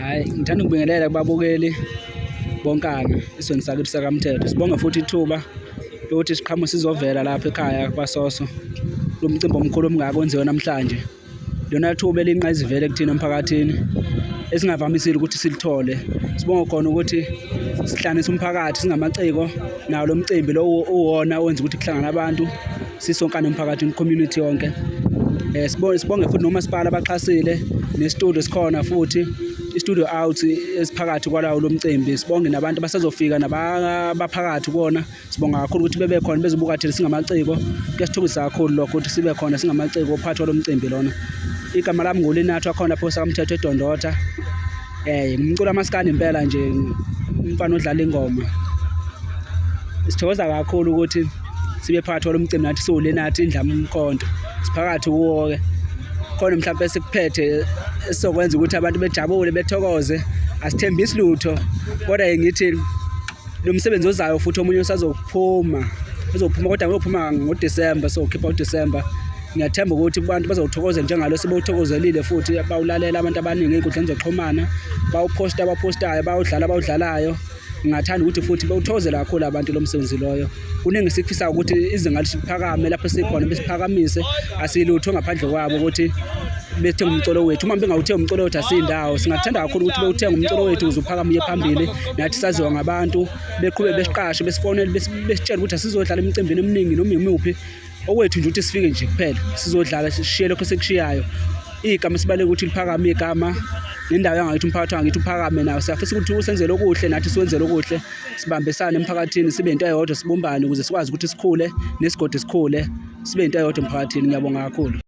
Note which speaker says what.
Speaker 1: Hhayi, ngithanda ukubingelela kubabukeli bonkana esizweni sakithi sakaMthetho. Sibonga futhi ithuba lokuthi siqhamuke sizovela lapha ekhaya kwaSoso lo mcimbi omkhulu omungaka owenziwe namhlanje. Lona thuba eliyinqayizivele kuthina emphakathini esingavamisile ukuthi silithole. Sibonga khona ukuthi sihlanganise umphakathi singamaciko nawo lo mcimbi lo uwona owenza ukuthi kuhlangane abantu sisonkana emphakathini, community yonke. Sibonge futhi nomasipala abaxhasile nestudio sikhona futhi istudio out esiphakathi kwalawo lo mcimbi. Sibonge nabantu basazofika nabaphakathi kuwona. Sibonga kakhulu ukuthi bebe khona bezobuka thina singamaciko. Kuyasithokozisa kakhulu lokho ukuthi sibe khona singamaciko ophathwa lo mcimbi lona. Igama lami nguLinathi wakhona phosa kaMthetho eDondota. Ngumculi amaskandi impela nje, umfana odlala ingoma. Sithokoza kakhulu ukuthi sibe phakathi kwalo mcimbi nathi siwuLinathi Indlamu Mkhonto. Siphakathi kuwo-ke khona mhlawumbe sikuphethe esizokwenza ukuthi abantu bejabule bethokoze. Asithembisi lutho kodwa ngithi lo msebenzi ozayo futhi omunye uzophuma kodwa uyophuma ngoDisemba, sokhipha uDisemba. Ngiyathemba ukuthi abantu bazowuthokoza njengalo sebewuthokozelile futhi bawulalela abantu abaningi ey'nkundleni zokuxhumana, bawuphostayo, bawudlalayo. Ngingathanda ukuthi futhi bewuthokozele kakhulu abantu lo msebenzi loyo. Kuningi sikufisa ukuthi izinga liphakame lapho sikhona besiphakamise, asilutho ngaphandle kwabo ukuthi bethenga umculo wethu. Uma bengawuthenga umculo wethu asiyindawo. Singathanda kakhulu ukuthi bewuthenga umculo wethu ukuze uphakame uye phambili, nathi saziwa ngabantu beqhube besiqashe besifonele besitshela ukuthi asizodlala emicimbini eminingi noma imuphi. Okwethu nje ukuthi sifike nje kuphela sizodlala sishiye lokho sekushiyayo. Igama sibaleke ukuthi liphakame igama nendawo yangakithi umphakathi wangakithi uphakame nawo. Siyafisa ukuthi usenzele okuhle nathi siwenzele okuhle, sibambisane emphakathini sibe into eyodwa, sibumbane ukuze sikwazi ukuthi sikhule nesigodi sikhule sibe into eyodwa emphakathini. Ngiyabonga kakhulu.